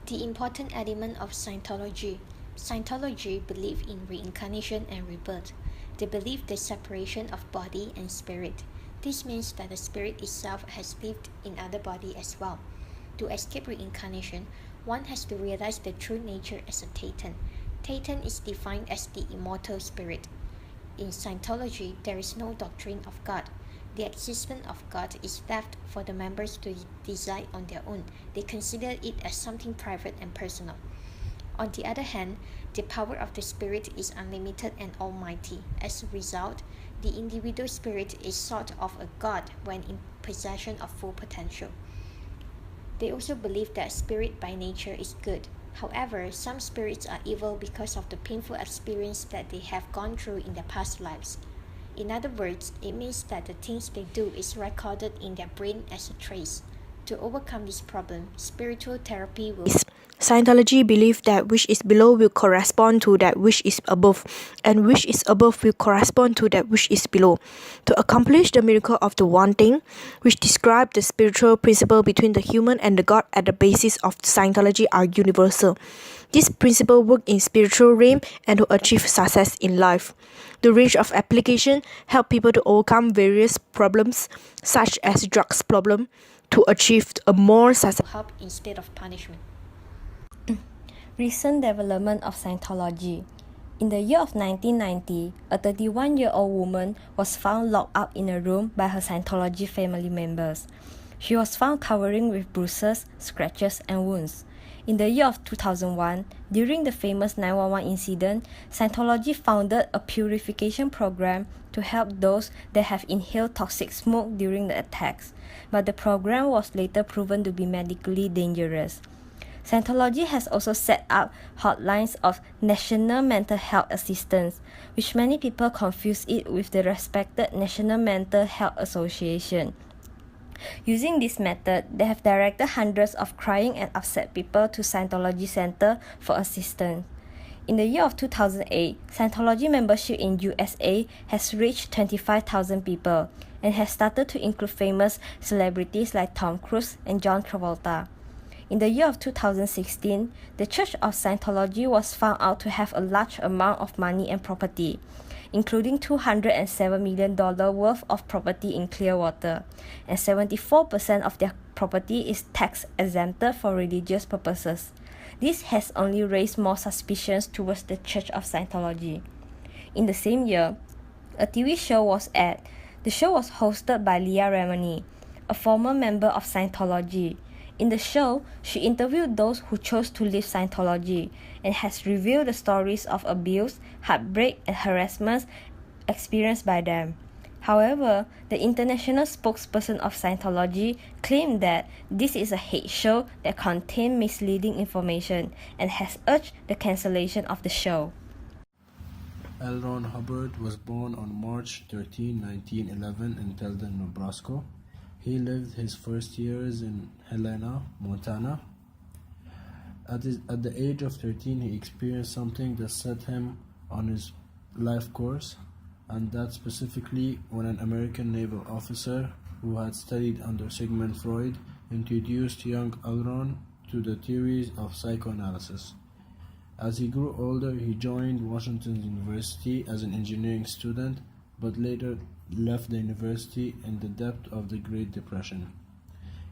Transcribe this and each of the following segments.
The important element of Scientology. Scientology believe in reincarnation and rebirth. They believe the separation of body and spirit. This means that the spirit itself has lived in other body as well. To escape reincarnation, one has to realize the true nature as a Thetan. Thetan is defined as the immortal spirit. In Scientology, there is no doctrine of God. The existence of God is left for the members to decide on their own. They consider it as something private and personal. On the other hand, the power of the spirit is unlimited and almighty. As a result, the individual spirit is sort of a god when in possession of full potential. They also believe that spirit by nature is good. However, some spirits are evil because of the painful experience that they have gone through in their past lives. In other words, it means that the things they do is recorded in their brain as a trace. To overcome this problem, spiritual therapy will Scientology believes that which is below will correspond to that which is above, and which is above will correspond to that which is below. To accomplish the miracle of the one thing, which describe the spiritual principle between the human and the God at the basis of Scientology are universal. This principle work in spiritual realm and to achieve success in life. The range of application help people to overcome various problems, such as drugs problem, to achieve a more successful help instead of punishment. Recent development of Scientology. In the year of 1990, a 31-year-old woman was found locked up in a room by her Scientology family members. She was found covering with bruises, scratches, and wounds. In the year of 2001, during the famous 911 incident, Scientology founded a purification program to help those that have inhaled toxic smoke during the attacks, but the program was later proven to be medically dangerous. Scientology has also set up hotlines of National Mental Health Assistance, which many people confuse it with the respected National Mental Health Association. Using this method, they have directed hundreds of crying and upset people to Scientology Center for assistance. In the year of 2008, Scientology membership in USA has reached 25,000 people and has started to include famous celebrities like Tom Cruise and John Travolta. In the year of 2016, the Church of Scientology was found out to have a large amount of money and property, including $207 million worth of property in Clearwater, and 74% of their property is tax exempted for religious purposes. This has only raised more suspicions towards the Church of Scientology. In the same year, a TV show was aired. The show was hosted by Leah Remini, a former member of Scientology. In the show, she interviewed those who chose to leave Scientology and has revealed the stories of abuse, heartbreak, and harassment experienced by them. However, the international spokesperson of Scientology claimed that this is a hate show that contained misleading information and has urged the cancellation of the show. L. Ron Hubbard was born on March 13, 1911 in Tilden, Nebraska. He lived his first years in Helena, Montana. At the age of 13, he experienced something that set him on his life course, and that specifically when an American naval officer who had studied under Sigmund Freud introduced young L. Ron to the theories of psychoanalysis. As he grew older, he joined Washington University as an engineering student, but later left the university in the depth of the Great Depression.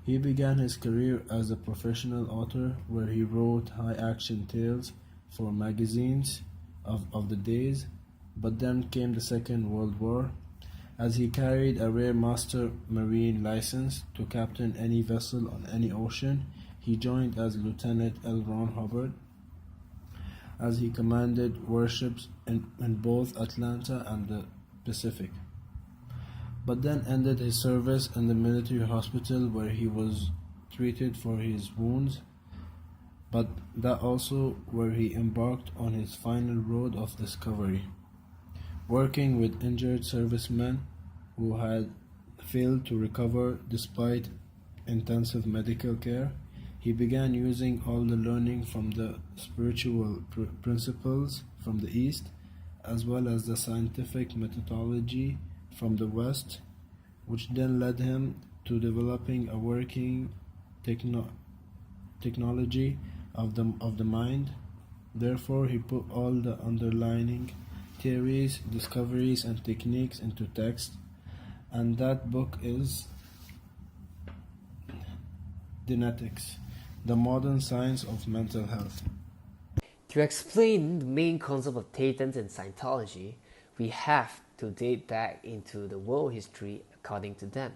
He began his career as a professional author where he wrote high-action tales for magazines of the days, but then came the Second World War. As he carried a rare master marine license to captain any vessel on any ocean, he joined as Lieutenant L. Ron Hubbard as he commanded warships in both Atlanta and the Pacific, but then ended his service in the military hospital where he was treated for his wounds, but that also where he embarked on his final road of discovery. Working with injured servicemen who had failed to recover despite intensive medical care, he began using all the learning from the spiritual principles from the East, as well as the scientific methodology from the West, which then led him to developing a working technology of the mind. Therefore, he put all the underlying theories, discoveries, and techniques into text, and that book is Genetics, the modern science of mental health. To explain the main concept of Thetans in Scientology, we have to date back into the world history according to them.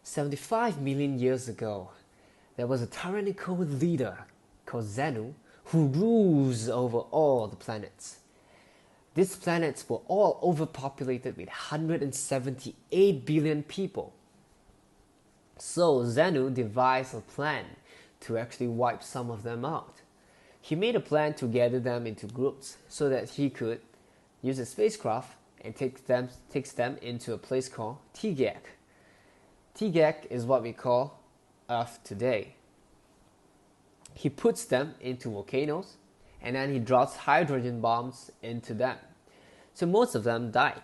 75 million years ago, there was a tyrannical leader called Zenu who rules over all the planets. These planets were all overpopulated with 178 billion people. So Zenu devised a plan to actually wipe some of them out. He made a plan to gather them into groups so that he could use a spacecraft and takes them into a place called Tigak. Tigak is what we call Earth today. He puts them into volcanoes and then he drops hydrogen bombs into them. So most of them died,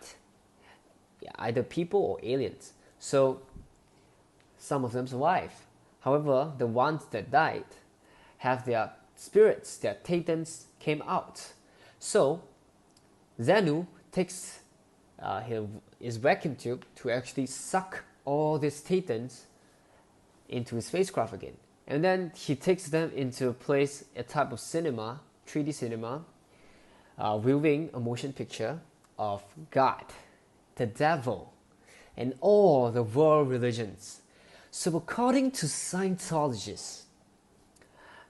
either people or aliens. So some of them survive. However, the ones that died have their spirits, their Thetans came out. So Zenu takes his vacuum tube to actually suck all these Thetans into his spacecraft again. And then he takes them into a type of cinema, 3D cinema, viewing a motion picture of God, the devil, and all the world religions. So according to Scientologists,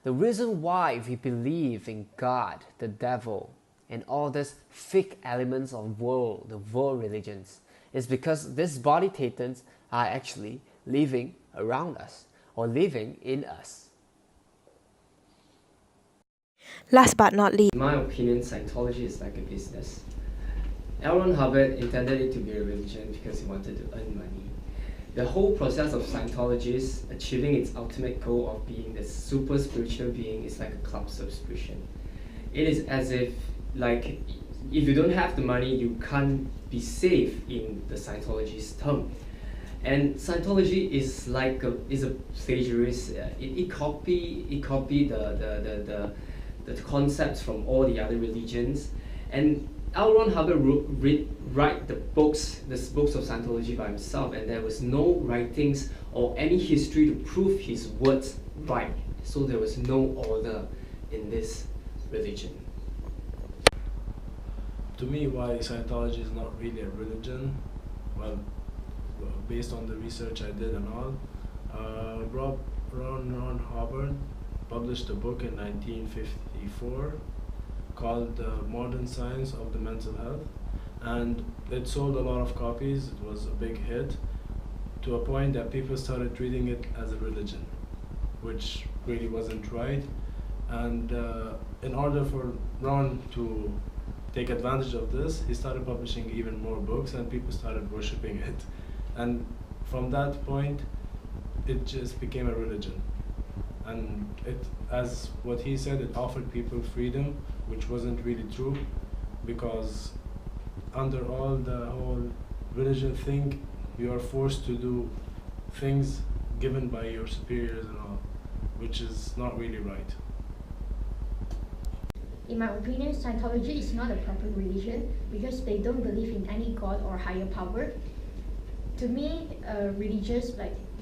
the reason why we believe in God, the devil, and all these fake elements of the world religions is because these body Thetans are actually living around us or living in us. Last but not least, In my opinion, Scientology is like a business. L. Ron Hubbard intended it to be a religion because he wanted to earn money. The whole process of Scientology achieving its ultimate goal of being the super spiritual being is like a club subscription. It is as if, like, if you don't have the money, you can't be safe in the Scientology's term. And Scientology is like a plagiarist. It copy the concepts from all the other religions, and L. Ron Hubbard write the books of Scientology by himself, and there was no writings or any history to prove his words right. So there was no order in this religion. To me, why Scientology is not really a religion, well, based on the research I did and all, Ron Hubbard published a book in 1954 called The Modern Science of the Mental Health, and it sold a lot of copies. It was a big hit to a point that people started treating it as a religion, which really wasn't right. And in order for Ron to take advantage of this, he started publishing even more books and people started worshipping it. And from that point, it just became a religion. And it, as what he said, it offered people freedom, which wasn't really true, because under all the whole religion thing, you are forced to do things given by your superiors and all, which is not really right. In my opinion, Scientology is not a proper religion because they don't believe in any god or higher power. To me, religious,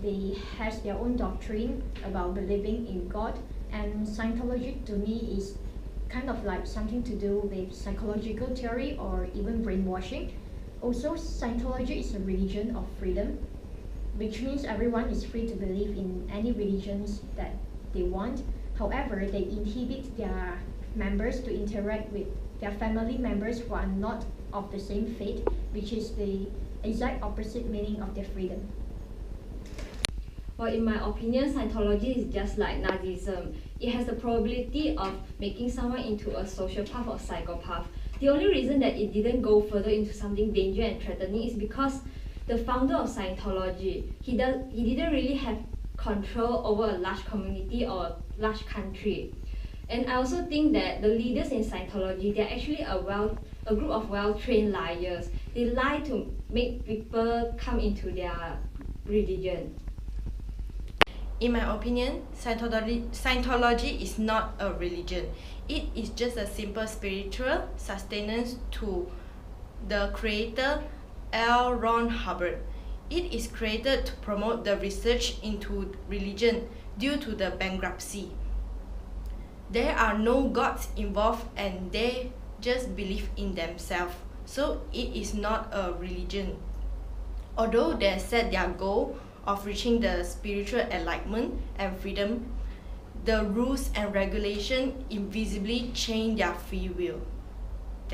they has their own doctrine about believing in God, and Scientology to me is kind of like something to do with psychological theory or even brainwashing. Also, Scientology is a religion of freedom, which means everyone is free to believe in any religions that they want. However, they inhibit their members to interact with their family members who are not of the same faith, which is the exact opposite meaning of their freedom. Well, in my opinion, Scientology is just like Nazism. It has the probability of making someone into a sociopath or psychopath. The only reason that it didn't go further into something dangerous and threatening is because the founder of Scientology, he didn't really have control over a large community or a large country. And I also think that the leaders in Scientology, they're actually a group of well-trained liars. They lie to make people come into their religion. In my opinion, Scientology is not a religion. It is just a simple spiritual sustenance to the creator L. Ron Hubbard. It is created to promote the research into religion due to the bankruptcy. There are no gods involved and they just believe in themselves. So it is not a religion. Although they set their goal of reaching the spiritual enlightenment and freedom, the rules and regulation invisibly change their free will.